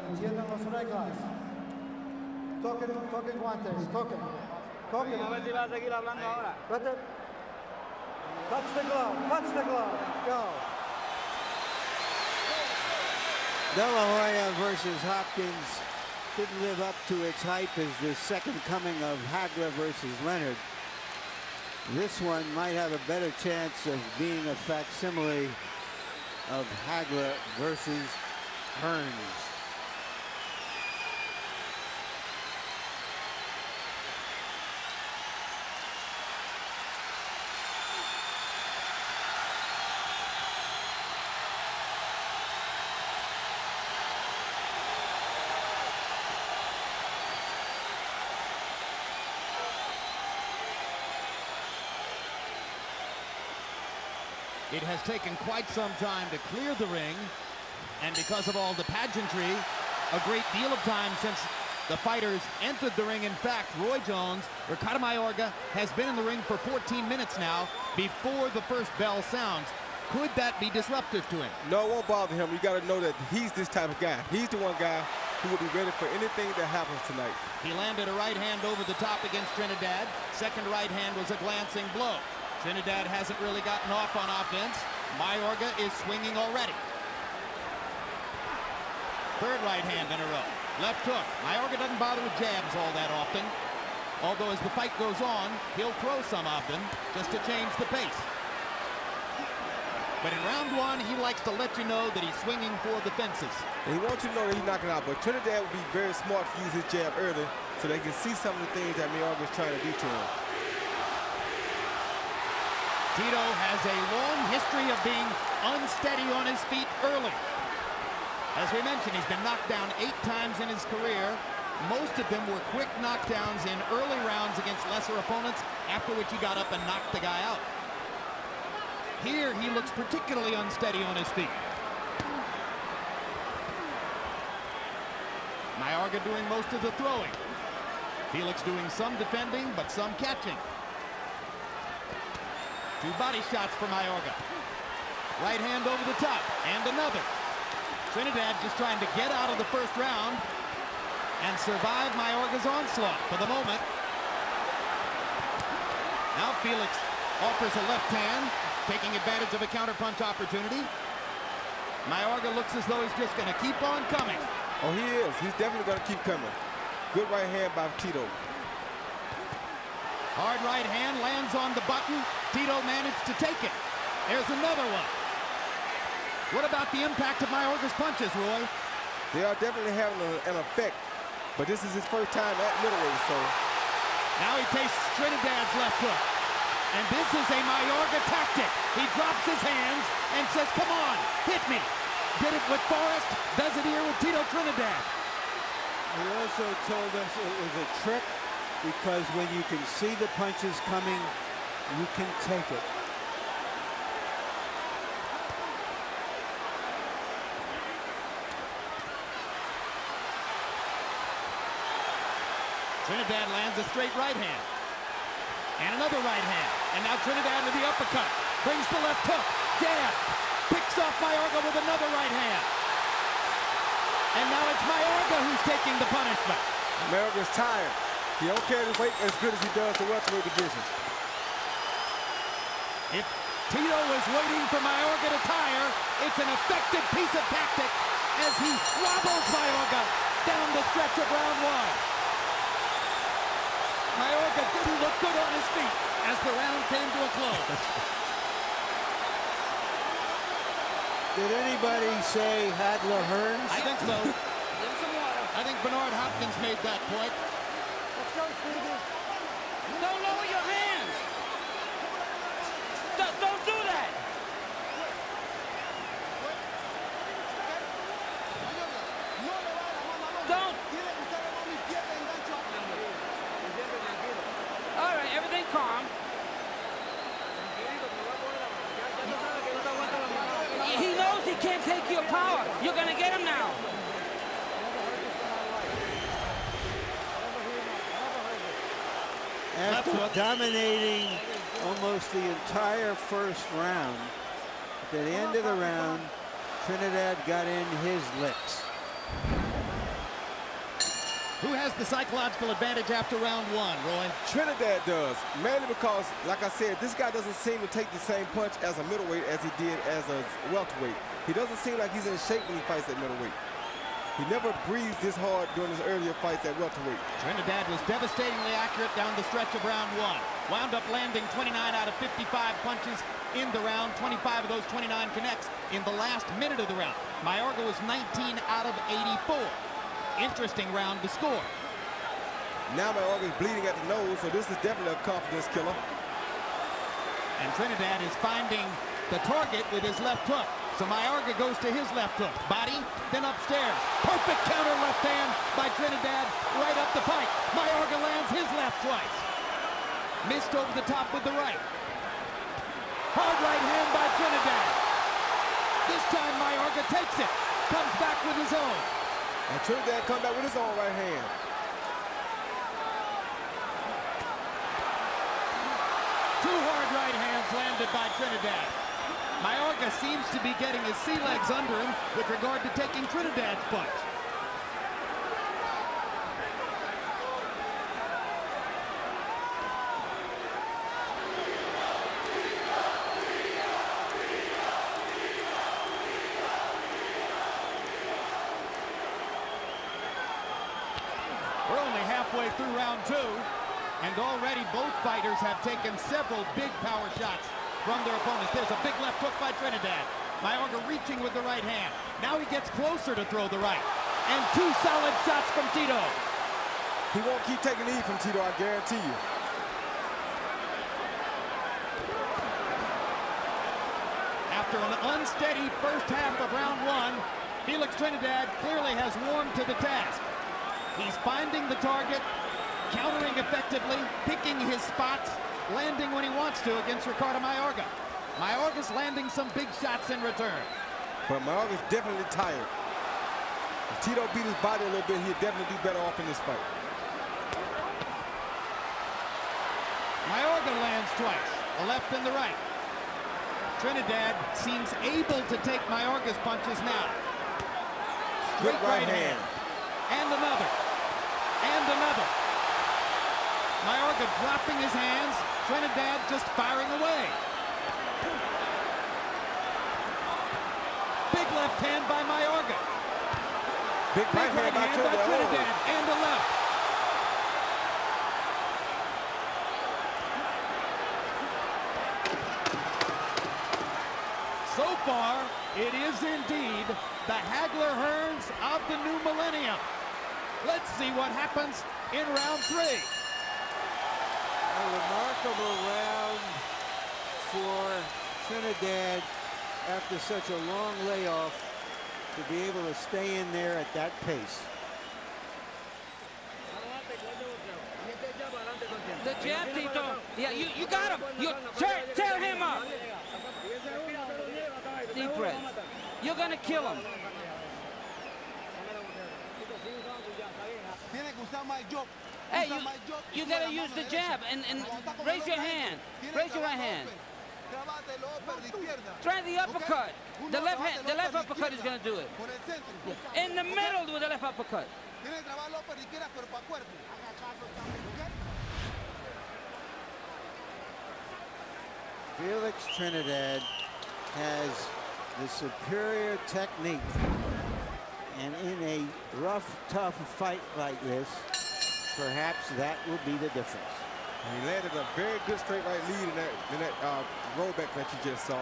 entiendan las reglas. Toquen guantes, toquen. A ver si va a seguir hablando ahora. Vete. Touch the glove, go. De La Hoya versus Hopkins didn't live up to its hype as the second coming of Hagler versus Leonard. This one might have a better chance of being a facsimile of Hagler versus Hearns. It has taken quite some time to clear the ring, and because of all the pageantry, a great deal of time since the fighters entered the ring. In fact, Roy Jones, Ricardo Mayorga, has been in the ring for 14 minutes now before the first bell sounds. Could that be disruptive to him? No, it won't bother him. You got to know that he's this type of guy. He's the one guy who will be ready for anything that happens tonight. He landed a right hand over the top against Trinidad. Second right hand was a glancing blow. Trinidad hasn't really gotten off on offense. Mayorga is swinging already. Third right hand in a row. Left hook. Mayorga doesn't bother with jabs all that often. Although as the fight goes on, he'll throw some often just to change the pace. But in round one, he likes to let you know that he's swinging for the fences. And he wants you to know that he's knocking out. But Trinidad would be very smart to use his jab early so they can see some of the things that Mayorga is trying to do to him. Tito has a long history of being unsteady on his feet early. As we mentioned, he's been knocked down 8 times in his career. Most of them were quick knockdowns in early rounds against lesser opponents, after which he got up and knocked the guy out. Here, he looks particularly unsteady on his feet. Mayorga doing most of the throwing. Felix doing some defending, but some catching. 2 body shots for Mayorga. Right hand over the top, and another. Trinidad just trying to get out of the first round and survive Mayorga's onslaught for the moment. Now Felix offers a left hand, taking advantage of a counterpunch opportunity. Mayorga looks as though he's just going to keep on coming. Oh, he is. He's definitely going to keep coming. Good right hand by Tito. Hard right hand lands on the button. Tito managed to take it. There's another one. What about the impact of Mayorga's punches, Roy? They are definitely having an effect, but this is his first time at middleweight, so. Now he tastes Trinidad's left hook. And this is a Mayorga tactic. He drops his hands and says, come on, hit me. Did it with Forrest, does it here with Tito Trinidad. He also told us it was a trick, because when you can see the punches coming, you can take it. Trinidad lands a straight right hand. And another right hand. And now Trinidad with the uppercut. Brings the left hook. Jab. Picks off Mayorga with another right hand. And now it's Mayorga who's taking the punishment. Mayorga's tired. He don't carry the weight as good as he does the welterweight division. If Tito was waiting for Mayorga to tire, it's an effective piece of tactics as he wobbles Mayorga down the stretch of round one. Mayorga didn't look good on his feet as the round came to a close. Did anybody say Hagler Hearns? I think so. I think Bernard Hopkins made that point. Don't lower your hands. Don't do that. Don't. All right, everything calm. He knows he can't take your power. You're going to get him now. After dominating almost the entire first round, at the end of the round, Trinidad got in his licks. Who has the psychological advantage after round one, Roy? Trinidad does, mainly because, like I said, this guy doesn't seem to take the same punch as a middleweight as he did as a welterweight. He doesn't seem like he's in shape when he fights at middleweight. He never breathed this hard during his earlier fights at welterweight. Trinidad was devastatingly accurate down the stretch of round one. Wound up landing 29 out of 55 punches in the round. 25 of those 29 connects in the last minute of the round. Mayorga was 19 out of 84. Interesting round to score. Now Mayorga is bleeding at the nose, so this is definitely a confidence killer. And Trinidad is finding the target with his left hook. So Mayorga goes to his left hook. Body, then upstairs. Perfect counter left hand by Trinidad right up the pike. Mayorga lands his left twice. Missed over the top with the right. Hard right hand by Trinidad. This time Mayorga takes it. Comes back with his own. And Trinidad come back with his own right hand. Two hard right hands landed by Trinidad. Mayorga seems to be getting his sea legs under him with regard to taking Trinidad's punch. We're only halfway through round two, and already both fighters have taken several big power shots from their opponents. There's a big left hook by Trinidad. Mayorga reaching with the right hand. Now he gets closer to throw the right. And two solid shots from Tito. He won't keep taking lead from Tito, I guarantee you. After an unsteady first half of round one, Felix Trinidad clearly has warmed to the task. He's finding the target, countering effectively, picking his spots, landing when he wants to against Ricardo Mayorga. Mayorga's landing some big shots in return. But Mayorga's definitely tired. If Tito beat his body a little bit, he'd definitely do better off in this fight. Mayorga lands twice, the left and the right. Trinidad seems able to take Mayorga's punches now. Good right hand. And another. And another. Mayorga dropping his hands. Trinidad just firing away. Big left hand by Mayorga. Big right hand by Trinidad. And a left. So far, it is indeed the Hagler-Hearns of the new millennium. Let's see what happens in round three. A remarkable round for Trinidad after such a long layoff to be able to stay in there at that pace. The jab, Tito. Yeah, you got him. You tear him up. Deep breath. You're gonna kill him. Hey, you gotta use the jab and raise your hand. Raise your right hand. Try the uppercut. The left uppercut is gonna do it. In the middle with the left uppercut. Felix Trinidad has the superior technique, and in a rough, tough fight like this, perhaps that will be the difference. And he landed a very good straight right lead in that rollback that you just saw.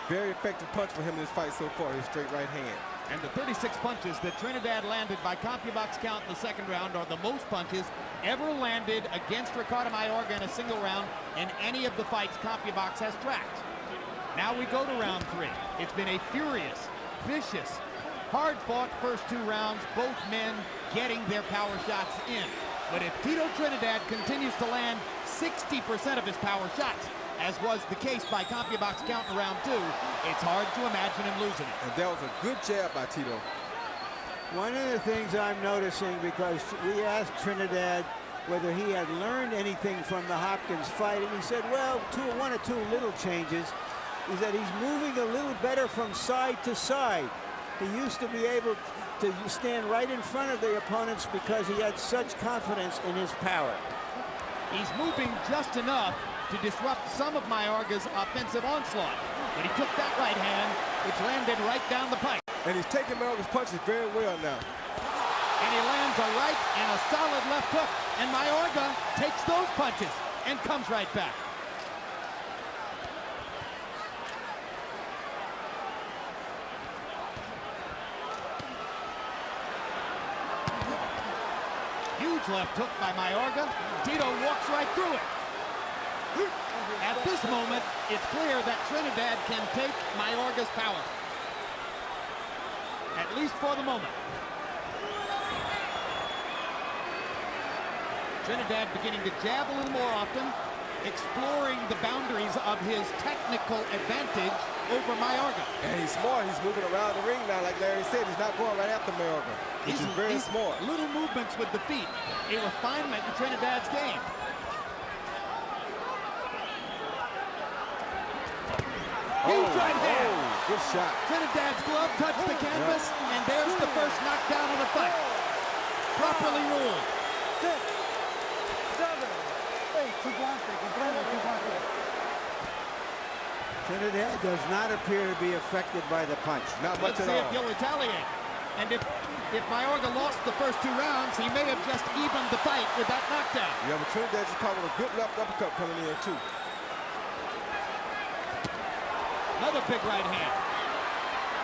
Very effective punch for him in this fight so far, his straight right hand. And the 36 punches that Trinidad landed by CompuBox count in the second round are the most punches ever landed against Ricardo Mayorga in a single round in any of the fights CompuBox has tracked. Now we go to round three. It's been a furious, vicious, hard-fought first two rounds, both men getting their power shots in. But if Tito Trinidad continues to land 60% of his power shots, as was the case by CompuBox count in round two, it's hard to imagine him losing it. And that was a good jab by Tito. One of the things I'm noticing, because we asked Trinidad whether he had learned anything from the Hopkins fight, and he said, well, one or two little changes, is that he's moving a little better from side to side. He used to be able to stand right in front of the opponents because he had such confidence in his power. He's moving just enough to disrupt some of Mayorga's offensive onslaught. But he took that right hand, which landed right down the pipe. And he's taking Mayorga's punches very well now. And he lands a right and a solid left hook. And Mayorga takes those punches and comes right back. Huge left hook by Mayorga. Tito walks right through it. At this moment, it's clear that Trinidad can take Mayorga's power. At least for the moment. Trinidad beginning to jab a little more often, exploring the boundaries of his technical advantage over Mayorga. And he's smart. He's moving around the ring now, like Larry said. He's not going right after Mayorga, which is very smart. Little movements with the feet, a refinement in Trinidad's game. Huge right hand. Oh, good shot. Trinidad's glove touched the canvas, and there's the first knockdown of the fight. Properly ruled. 6, 7, 8, tu guante, comprende, tu guante. Trinidad does not appear to be affected by the punch. Not much Let's at see all. if he'll retaliate. And if Mayorga lost the first 2 rounds, he may have just evened the fight with that knockdown. Yeah, but Trinidad just caught with a good left uppercut coming in, too. Another big right hand.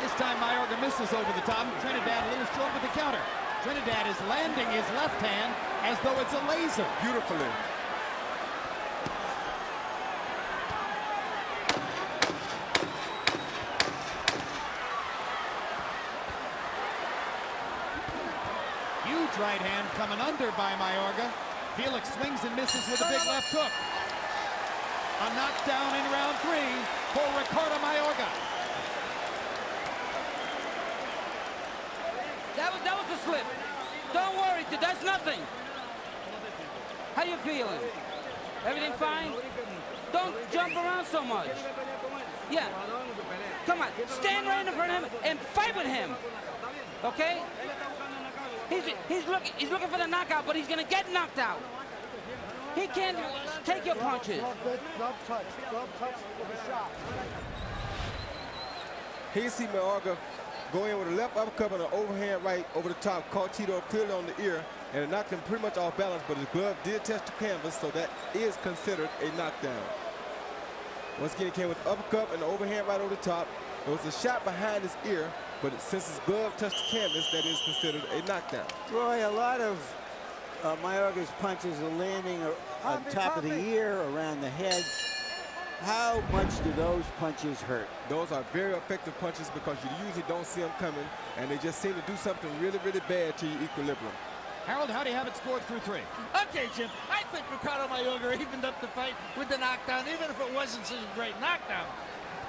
This time Mayorga misses over the top. Trinidad a little short with the counter. Trinidad is landing his left hand as though it's a laser. Beautifully. Huge right hand coming under by Mayorga. Felix swings and misses with a big left hook. A knockdown in round 3 for Ricardo Mayorga. That was a slip. Don't worry, that's nothing. How you feeling? Everything fine? Don't jump around so much. Yeah. Come on, stand right in front of him and fight with him. Okay? He's looking for the knockout, but he's gonna get knocked out. He can't take your punches. Glove touch with a shot. Here you see Mayorga go in with a left uppercut and an overhand right over the top. Caught Tito clearly on the ear, and it knocked him pretty much off balance, but his glove did touch the canvas, so that is considered a knockdown. Once again, he came with an uppercut and an overhand right over the top. There was a shot behind his ear, but since his glove touched the canvas, that is considered a knockdown. Roy, a lot of Mayorga's punches are landing on top of the ear, around the head. How much do those punches hurt? Those are very effective punches because you usually don't see them coming, and they just seem to do something really, really bad to your equilibrium. Harold, how do you have it scored through 3? Okay, Jim, I think Ricardo Mayorga evened up the fight with the knockdown, even if it wasn't such a great knockdown.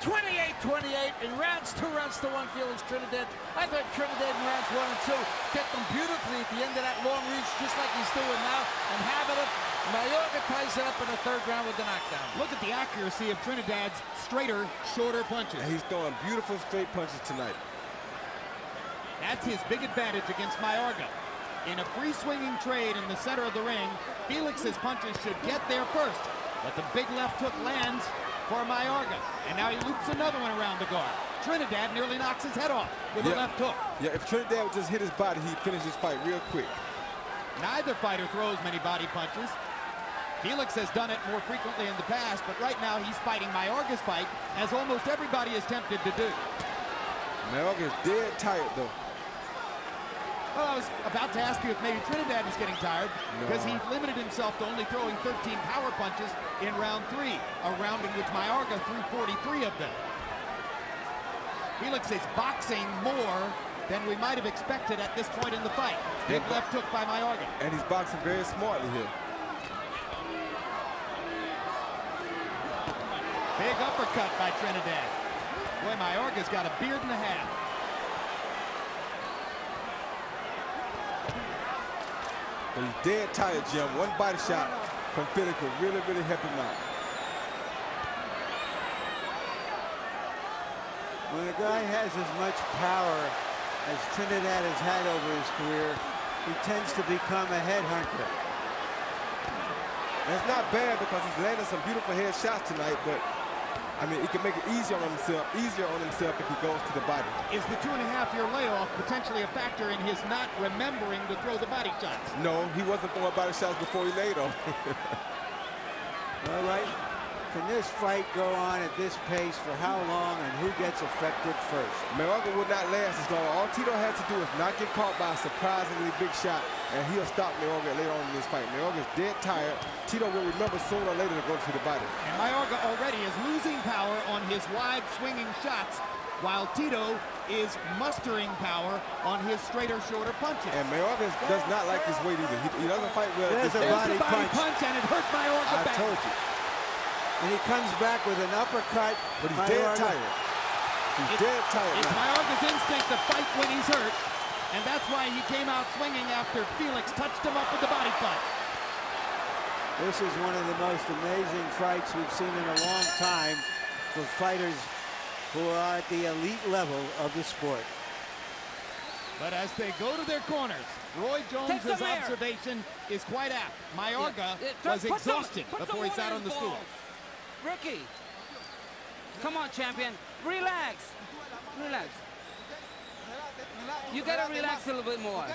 28-28 in rounds 2 rounds to 1, Felix Trinidad. I thought Trinidad in rounds 1 and 2 kept them beautifully at the end of that long reach, just like he's doing now, and having it. Mayorga ties it up in the 3rd round with the knockdown. Look at the accuracy of Trinidad's straighter, shorter punches. And he's throwing beautiful straight punches tonight. That's his big advantage against Mayorga. In a free-swinging trade in the center of the ring, Felix's punches should get there first, but the big left hook lands for Mayorga. And now he loops another one around the guard. Trinidad nearly knocks his head off with a left hook. Yeah, if Trinidad would just hit his body, he'd finish his fight real quick. Neither fighter throws many body punches. Felix has done it more frequently in the past, but right now he's fighting Mayorga's fight, as almost everybody is tempted to do. Mayorga is dead tired, though. Well, I was about to ask you if maybe Trinidad is getting tired, because he limited himself to only throwing 13 power punches in round 3, a round in which Mayorga threw 43 of them. Felix is boxing more than we might have expected at this point in the fight. Big left hook by Mayorga. And he's boxing very smartly here. Big uppercut by Trinidad. Boy, Mayorga's got a beard and a half. But he's dead tired, Jim. One body shot from Felix will really, really help him out. When a guy has as much power as Trinidad has had over his career, he tends to become a headhunter. That's not bad because he's landing some beautiful head shots tonight, but I mean, he can make it easier on himself if he goes to the body. Is the 2.5-year layoff potentially a factor in his not remembering to throw the body shots? No, he wasn't throwing body shots before he laid off. All right. Can this fight go on at this pace for how long, and who gets affected first? Mayorga will not last as long. All Tito has to do is not get caught by a surprisingly big shot, and he'll stop Mayorga later on in this fight. Mayorga's dead tired. Tito will remember sooner or later to go to the body. And Mayorga already is losing power on his wide swinging shots, while Tito is mustering power on his straighter, shorter punches. And Mayorga does not like this weight either. He doesn't fight well. There's a body punch, and it hurt Mayorga back. I told you. And he comes back with an uppercut. But he's dead tired. He's dead tired. It's Mayorga's instinct to fight when he's hurt, and that's why he came out swinging after Felix touched him up with the body punch. This is one of the most amazing fights we've seen in a long time for fighters who are at the elite level of the sport. But as they go to their corners, Roy Jones's observation is quite apt. Mayorga was exhausted before he sat on the stool. Ricky, come on, champion. Relax. Relax. You gotta relax a little bit more.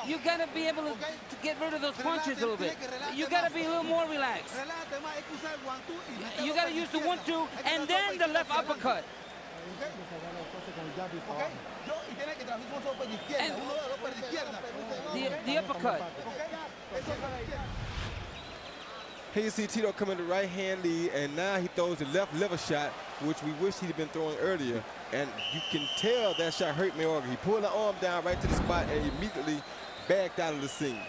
You gotta be able to get rid of those punches a little bit. You gotta be a little more relaxed. You gotta use the 1-2 and then the left uppercut. And the uppercut. Here you see Tito come in the right hand lead, and now he throws the left liver shot, which we wish he'd been throwing earlier. And you can tell that shot hurt Mayorga. He pulled the arm down right to the spot and immediately backed out of the scene.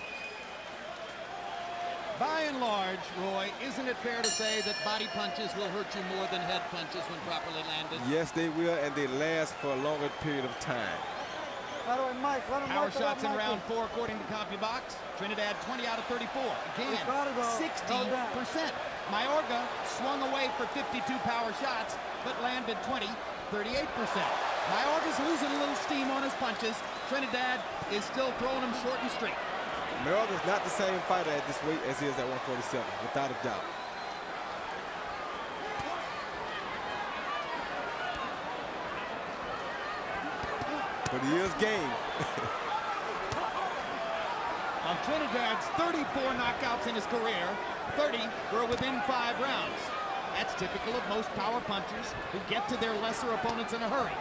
By and large, Roy, isn't it fair to say that body punches will hurt you more than head punches when properly landed? Yes, they will, and they last for a longer period of time. Power shots in round 4 according to CompuBox. Trinidad 20 out of 34. Again, 60%. Mayorga swung away for 52 power shots, but landed 20, 38%. Mayorga's losing a little steam on his punches. Trinidad is still throwing him short and straight. Mayorga's not the same fighter at this weight as he is at 147, without a doubt. But he is game. On Trinidad's 34 knockouts in his career, 30 were within 5 rounds. That's typical of most power punchers who get to their lesser opponents in a hurry.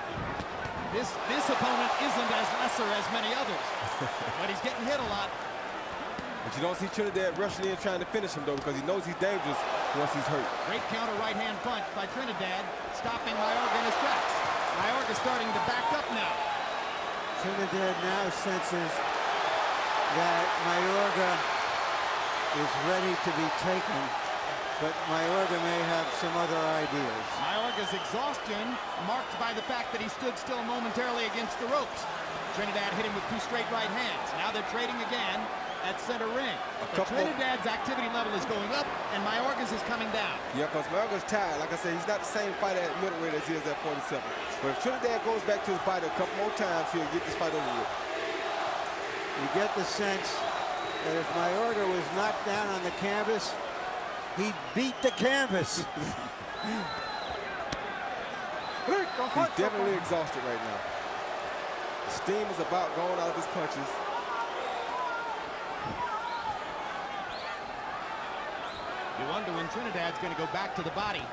This opponent isn't as lesser as many others, but he's getting hit a lot. But you don't see Trinidad rushing in trying to finish him, though, because he knows he's dangerous once he's hurt. Great counter right-hand punch by Trinidad, stopping Mayorga in his tracks. Mayorga starting to back up now. Trinidad now senses that Mayorga is ready to be taken, but Mayorga may have some other ideas. Mayorga's exhaustion marked by the fact that he stood still momentarily against the ropes. Trinidad hit him with 2 straight right hands. Now they're trading again at center ring. Trinidad's activity level is going up, and Mayorga's is coming down. Yeah, because Mayorga's tired. Like I said, he's not the same fighter at middleweight as he is at 47. But if Trinidad goes back to his body a couple more times, he'll get this fight over with. You get the sense that if Mayorga was knocked down on the canvas, he'd beat the canvas. He's definitely exhausted right now. The steam is about going out of his punches. You wonder when Trinidad's going to go back to the body.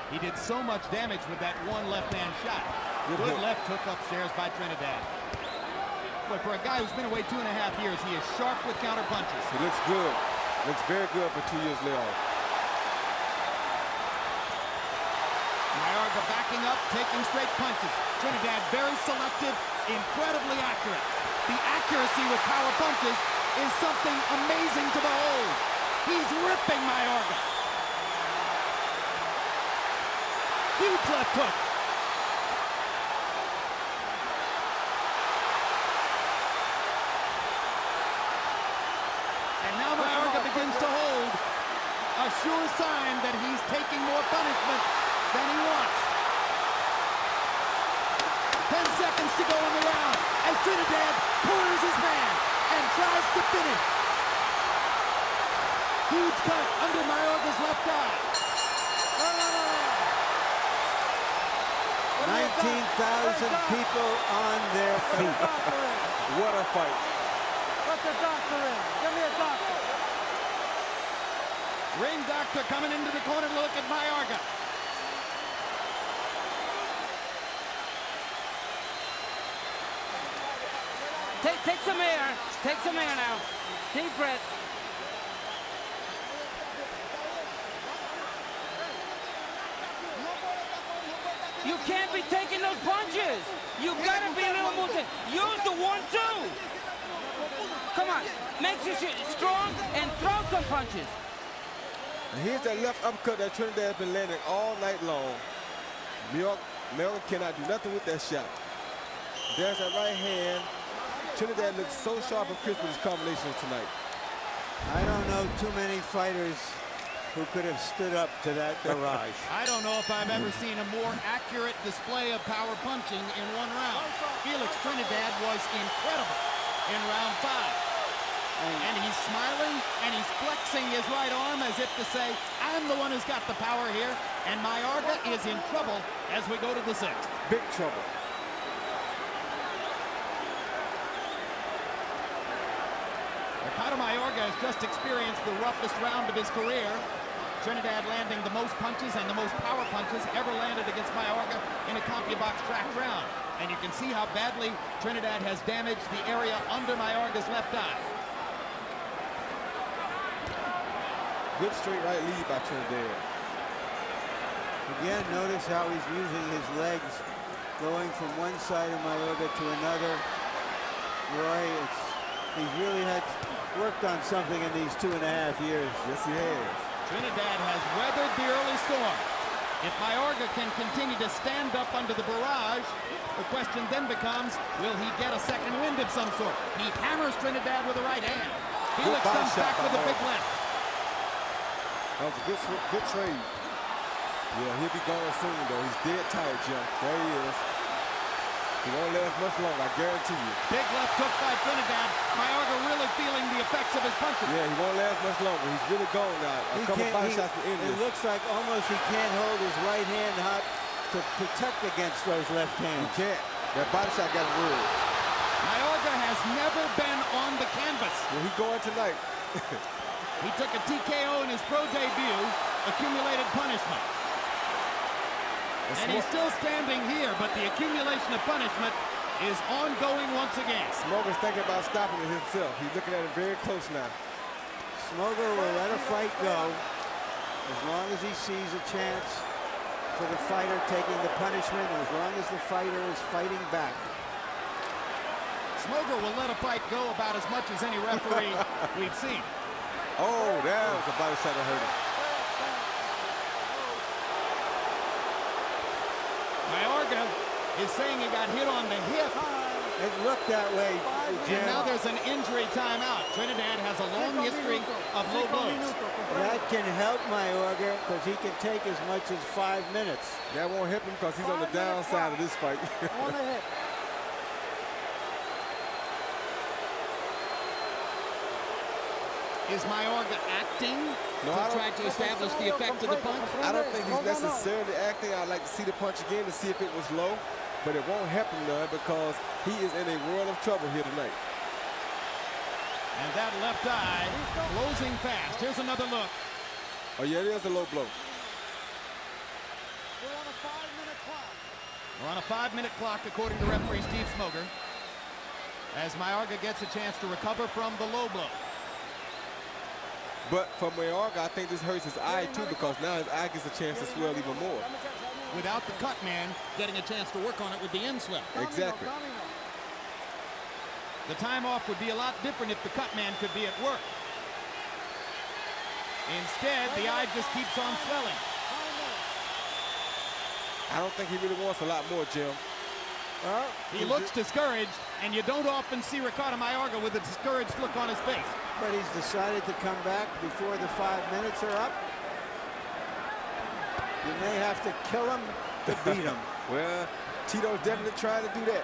He did so much damage with that one left-hand shot. Good left hook upstairs by Trinidad. But for a guy who's been away 2.5 years, he is sharp with counter punches. He looks good. Looks very good for 2 years layoff. Mayorga backing up, taking straight punches. Trinidad very selective, incredibly accurate. The accuracy with power punches is something amazing to behold. He's ripping Mayorga. Huge left hook. And now Mayorga begins to hold, a sure sign that he's taking more punishment than he wants. to go in the round as Trinidad corners his man and tries to finish. Huge cut under Mayorga's left eye. 19,000 people on their feet. What a fight. Let the doctor in. Give me a doctor. Ring doctor coming into the corner to look at Mayorga. Take some air. Take some air now. Deep breath. You can't be taking those punches. You gotta be a little more. Use the 1-2. Come on. Make sure you're strong and throw some punches. And here's that left uppercut that Trinidad has been landing all night long. Mayorga cannot do nothing with that shot. There's that right hand. Trinidad looks so sharp and crisp with his combinations tonight. I don't know too many fighters who could have stood up to that barrage. I don't know if I've ever seen a more accurate display of power punching in one round. Felix Trinidad was incredible in round 5. And he's smiling and he's flexing his right arm as if to say, I'm the one who's got the power here. And Mayorga is in trouble as we go to the 6th. Big trouble. Ricardo Mayorga has just experienced the roughest round of his career. Trinidad landing the most punches and the most power punches ever landed against Mayorga in a CompuBox track round. And you can see how badly Trinidad has damaged the area under Mayorga's left eye. Good straight right lead by Trinidad. Again, notice how he's using his legs, going from one side of Mayorga to another. Roy, he's really had worked on something in these 2.5 years. Yes, he has. Trinidad has weathered the early storm. If Mayorga can continue to stand up under the barrage, the question then becomes, will he get a second wind of some sort? He hammers Trinidad with the right hand. Felix comes back with a big left. That was a good trade. Yeah, he'll be gone soon, though. He's dead tired, Jim. There he is. He won't last much longer, I guarantee you. Big left hook by Trinidad. Mayorga really feeling the effects of his punches. Yeah, he won't last much longer. He's really gone now. A couple body shots to end this. It looks like almost he can't hold his right hand hot to protect against those left hands. He can't. That body shot got him ruled. Mayorga has never been on the canvas. Well, he's going tonight. He took a TKO in his pro debut, accumulated punishment. And he's still standing here, but the accumulation of punishment is ongoing once again. Smoger's thinking about stopping it himself. He's looking at it very close now. Smoger will let a fight go as long as he sees a chance for the fighter taking the punishment, and as long as the fighter is fighting back. Smoger will let a fight go about as much as any referee we've seen. Oh, that was a body shot that hurt him. Mayorga is saying he got hit on the hip. It looked that way, Jim. And now there's an injury timeout. Trinidad has a long history of low blows. That can help Mayorga because he can take as much as 5 minutes. That won't help him because he's on the downside of this fight. On the hip. Is Mayorga acting to try to establish the effect of the punch? I don't think he's necessarily acting. I'd like to see the punch again to see if it was low, but it won't help him none because he is in a world of trouble here tonight. And that left eye closing fast. Here's another look. Oh, yeah, it is a low blow. We're on a 5-minute clock. We're on a 5-minute clock, according to referee Steve Smoger, as Mayorga gets a chance to recover from the low blow. But for Mayorga, I think this hurts his eye, too, because now his eye gets a chance to swell even more. Without the cut man getting a chance to work on it with the in-swell. Exactly. The time off would be a lot different if the cut man could be at work. Instead, the eye just keeps on swelling. I don't think he really wants a lot more, Jim. He looks discouraged, and you don't often see Ricardo Mayorga with a discouraged look on his face. But he's decided to come back before the 5 minutes are up. You may have to kill him to beat him. Well, Tito's definitely trying to do that.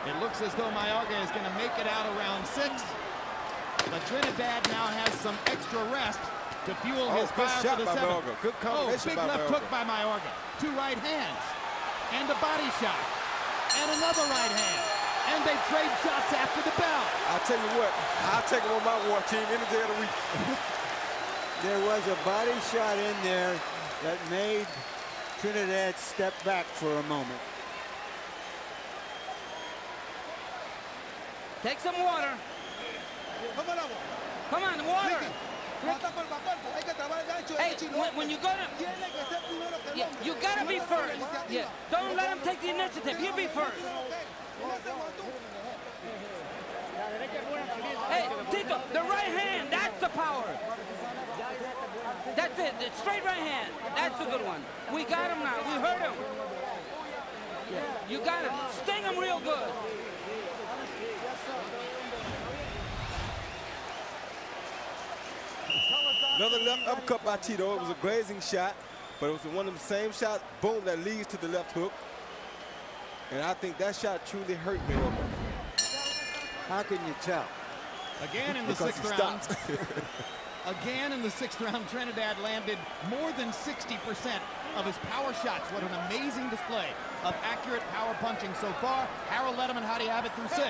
It looks as though Mayorga is going to make it out around 6. But Trinidad now has some extra rest to fuel his fire for the 7th. Good combination big left hook by Mayorga. 2 right hands. And a body shot. And another right hand. And they trade shots after the bell. I'll tell you what, I'll take him on my war team any day of the week. There was a body shot in there that made Trinidad step back for a moment. Take some water. Come on, water. Hey, when you go to... Yeah, you got to be first. Yeah, don't let him take the initiative. You be first. Hey, Tito, the right hand, that's the power. That's it, the straight right hand. That's a good one. We got him now, we hurt him. Yeah, you got him, sting him real good. Another left uppercut by Tito. It was a grazing shot, but it was one of the same shots, boom, that leads to the left hook. And I think that shot truly hurt Mayorga. How can you tell? Again in the 6th round. Again in the 6th round, Trinidad landed more than 60% of his power shots. What an amazing display of accurate power punching so far. Harold Letterman, how do you have it through 6?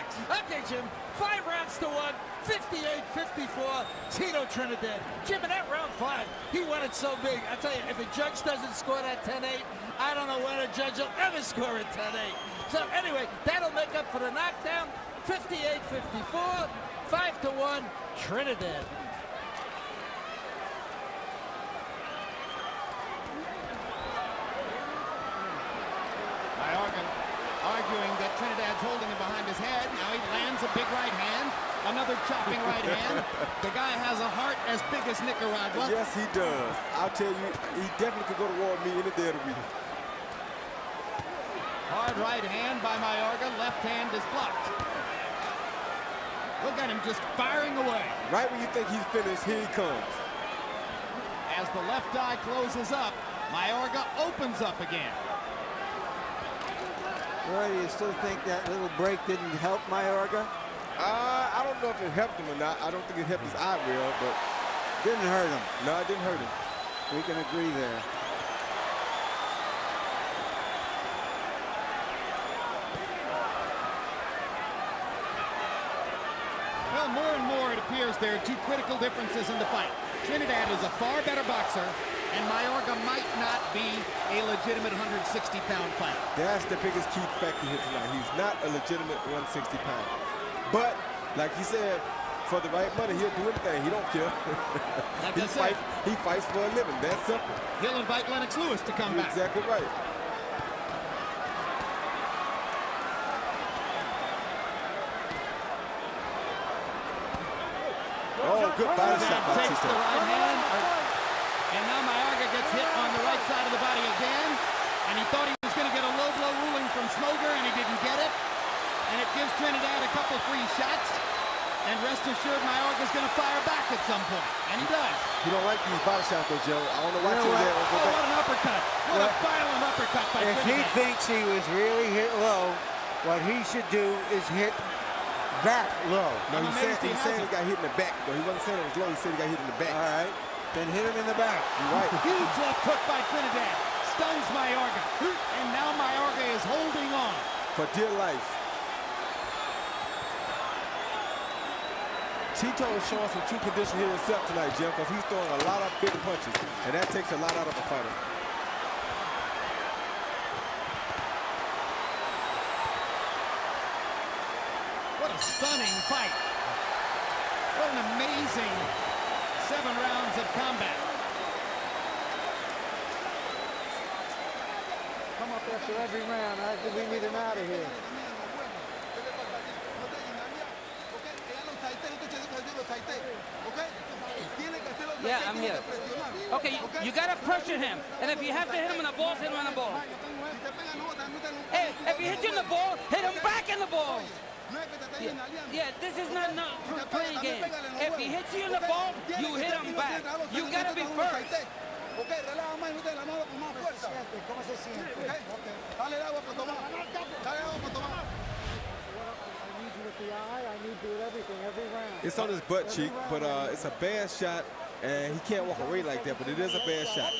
Okay, Jim. 5 rounds to 1, 58-54, Tito Trinidad. Jim, in that round 5, he won it so big. I tell you, if a judge doesn't score that 10-8, I don't know when a judge will ever score a 10-8. So anyway, that'll make up for the knockdown. 58-54, 5-1, Trinidad. Mayorga arguing that Trinidad's holding him behind his head. Now he lands a big right hand, another chopping right hand. The guy has a heart as big as Nicaragua. Yes, he does. I'll tell you, he definitely could go to war with me any day of the week. Hard right hand by Mayorga, left hand is blocked. Look at him just firing away. Right when you think he's finished, here he comes. As the left eye closes up, Mayorga opens up again. Roy, do you still think that little break didn't help Mayorga? I don't know if it helped him or not. I don't think it helped his eye well, but... Didn't hurt him. No, it didn't hurt him. We can agree there. Well, more and more it appears there are 2 critical differences in the fight. Trinidad is a far better boxer, and Mayorga might not be a legitimate 160-pound fighter. That's the biggest key factor here tonight. He's not a legitimate 160-pounder. But, like he said, for the right money, he'll do anything. He don't care. Like I said, he fights for a living. That's simple. He'll invite Lennox Lewis to come back. Exactly right. Oh, good body shot by Takes Tito. the right hand. And now Mayorga gets hit on the right side of the body again. And he thought he was going to get a low blow ruling from Smoger, and he didn't get it. And it gives Trinidad a couple free shots. And rest assured, Mayorga's going to fire back at some point. And he does. You don't like these body shots, though, Joe. I don't know why You know Trinidad what? will go Oh, back. what an uppercut. What a violent uppercut by If he Trinidad. thinks he was really hit low, what he should do is hit back low. No, I'm he amazed said he he hasn't. got hit in the back. No, he wasn't saying it was low. He said he got hit in the back. All right, then hit him in the back. You're right. Huge left hook by Trinidad. Stuns Mayorga. And now Mayorga is holding on. For dear life. Tito is showing some true condition here himself tonight, Jim, because he's throwing a lot of big punches, and that takes a lot out of a fighter. What a stunning fight. What an amazing 7 rounds of combat. Come up after every round. I think we need him out of here. Yeah, I'm here. Okay, you got to pressure him. And if you have to hit him in the balls, hit him in the balls. Hey, if he hits you in the ball, hit him back in the balls. Yeah, this is not playing game. If he hits you in the ball, you hit him back. You got to be first. with the eye. I need to do everything every round. It's on his butt cheek, but it's a bad shot, and he can't walk away like that, but it is a bad shot.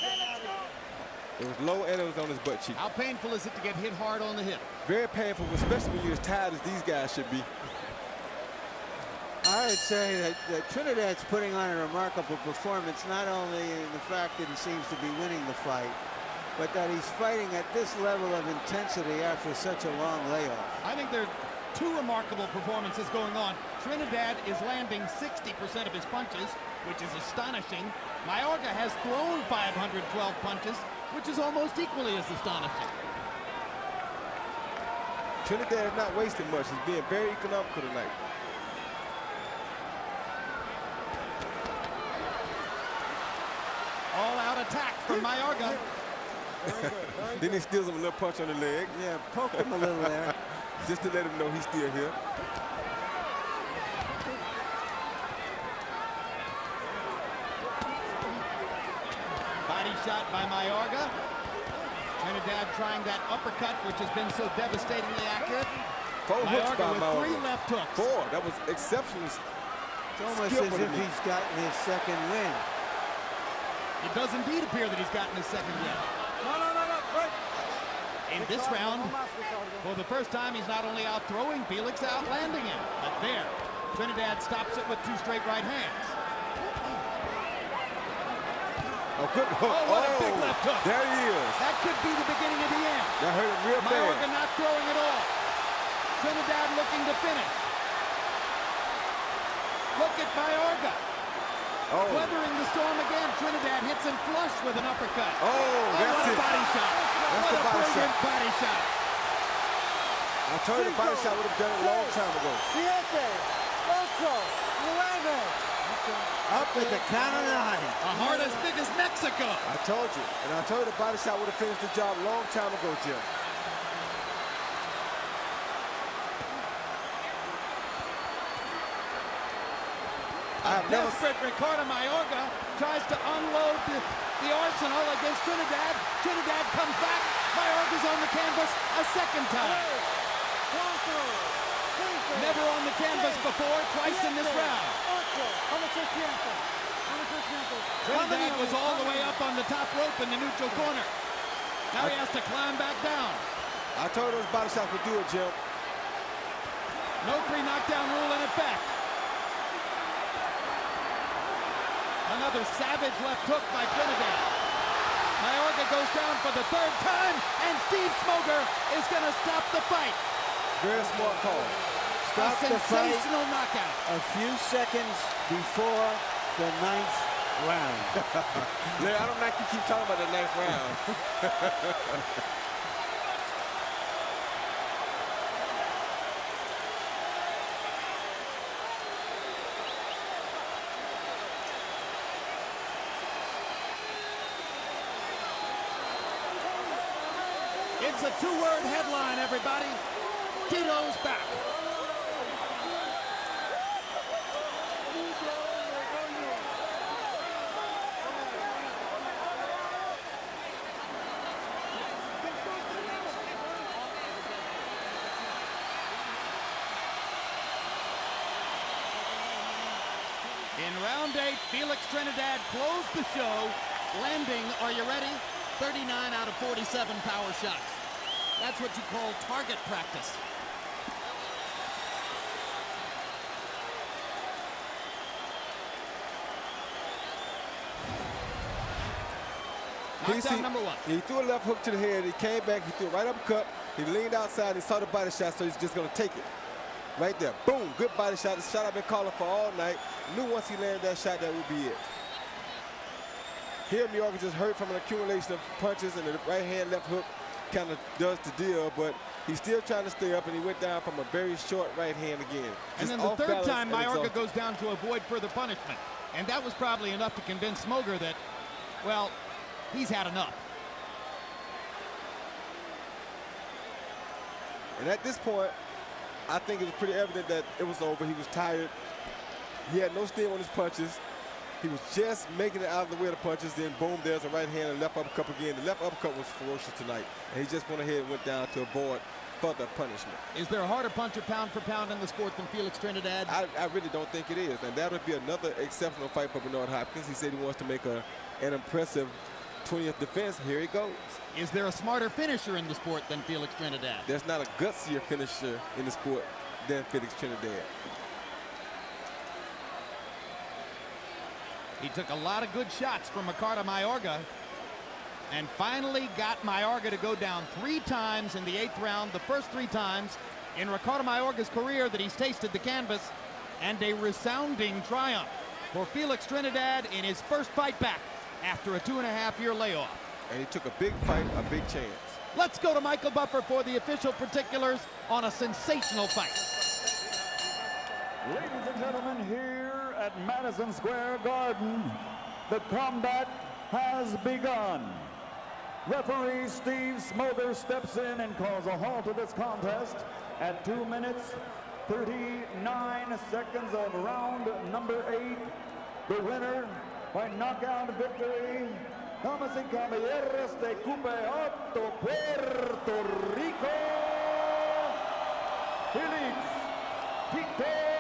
It was low, and it was on his butt cheek. How painful is it to get hit hard on the hip? Very painful, especially when you're as tired as these guys should be. I would say that Trinidad's putting on a remarkable performance, not only in the fact that he seems to be winning the fight, but that he's fighting at this level of intensity after such a long layoff. I think there are two remarkable performances going on. Trinidad is landing 60% of his punches, which is astonishing. Mayorga has thrown 512 punches, which is almost equally as astonishing. Trinidad is not wasting much. He's being very economical tonight. All-out attack from Mayorga. Then he steals him a little punch on the leg. Yeah, poke him a little there. Just to let him know he's still here. Body shot by Mayorga. Trinidad trying that uppercut, which has been so devastatingly accurate. 4 hooks by with Mayorga. 3 left hooks. 4. That was exceptional. It's almost as if he's gotten his second win. It does indeed appear that he's gotten his second win. Break. In this round, for the first time, he's not only out-throwing Felix, outlanding him. But there, Trinidad stops it with 2 straight right hands. Oh, good hook. Oh, what a big left hook. There he is. That could be the beginning of the end. That hurt him real Mayorga bad. not throwing at all. Trinidad looking to finish. Look at Mayorga. Oh, Weathering the storm again. Trinidad hits him flush with an uppercut. oh, that's what a it. body shot. That's What the a body brilliant shot. body shot. I told you the body shot would have done it a long time ago. 7, 8, 9. Up at the count of 9. A heart as big as Mexico. I told you. And I told you the body shot would have finished the job a long time ago, Jim. Desperate Ricardo Mayorga tries to unload the arsenal against Trinidad. Trinidad comes back. Mayorga's on the canvas a second time. Never on the canvas before, twice in this round. Trinidad was all the way up on the top rope in the neutral corner. Now he has to climb back down. I told you those body shots would do it, Jim. No pre-knockdown rule in effect. Another savage left hook by Trinidad. Mayorga goes down for the 3rd time, and Steve Smoger is going to stop the fight. Very smart call. Stop the fight Sensational knockout. a few seconds before the 9th round. I don't like you keep talking about the 9th round. It's a 2-word headline, everybody. Tito's back. In round 8, Felix Trinidad closed the show, landing, are you ready? 39 out of 47 power shots. That's what you call target practice. Knockdown number 1. He threw a left hook to the head. He came back. He threw a right uppercut. He leaned outside. And he saw the body shot, so he's just going to take it. Right there. Boom. Good body shot. The shot I've been calling for all night. Knew once he landed that shot, that would be it. Here, Mayorga just hurt from an accumulation of punches, and the right hand, left hook kind of does the deal, but he's still trying to stay up, and he went down from a very short right hand again. And then the 3rd time, Mayorga goes down to avoid further punishment. And that was probably enough to convince Smoger that, well, he's had enough. And at this point, I think it was pretty evident that it was over. He was tired. He had no steam on his punches. He was just making it out of the way of the punches. Then, boom, there's a right hand and left uppercut again. The left uppercut was ferocious tonight. And he just went ahead and went down to avoid further punishment. Is there a harder puncher pound for pound in the sport than Felix Trinidad? I really don't think it is, and that would be another exceptional fight for Bernard Hopkins. He said he wants to make an impressive 20th defense. Here he goes. Is there a smarter finisher in the sport than Felix Trinidad? There's not a gutsier finisher in the sport than Felix Trinidad. He took a lot of good shots from Ricardo Mayorga and finally got Mayorga to go down 3 times in the 8th round, the first 3 times in Ricardo Mayorga's career that he's tasted the canvas, and a resounding triumph for Felix Trinidad in his first fight back after a 2.5-year layoff. And he took a big fight, a big chance. Let's go to Michael Buffer for the official particulars on a sensational fight. Ladies and gentlemen, here at Madison Square Garden, the combat has begun. Referee Steve Smother steps in and calls a halt to this contest at 2 minutes, 39 seconds of round number 8. The winner by knockout victory, damas y caballeros de Cupeoto, Puerto Rico, Felix Trinidad.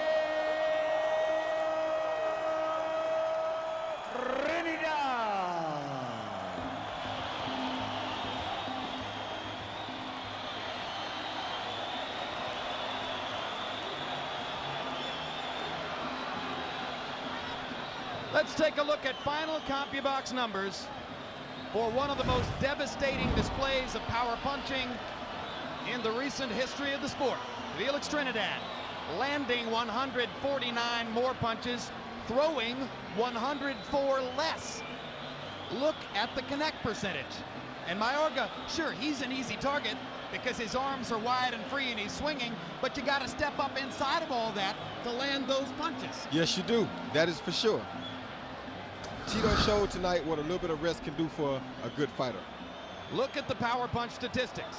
Let's take a look at final CompuBox numbers for one of the most devastating displays of power punching in the recent history of the sport. Felix Trinidad landing 149 more punches, throwing 104 less. Look at the connect percentage. And Mayorga, sure, he's an easy target because his arms are wide and free and he's swinging, but you got to step up inside of all that to land those punches. Yes, you do. That is for sure. Tito showed tonight what a little bit of rest can do for a good fighter. Look at the power punch statistics.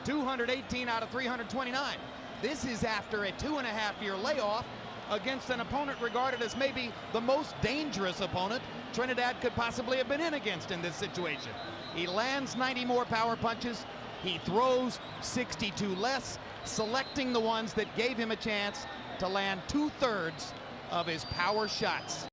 218 out of 329. This is after a 2.5-year layoff against an opponent regarded as maybe the most dangerous opponent Trinidad could possibly have been in against in this situation. He lands 90 more power punches. He throws 62 less, selecting the ones that gave him a chance to land 2/3 of his power shots.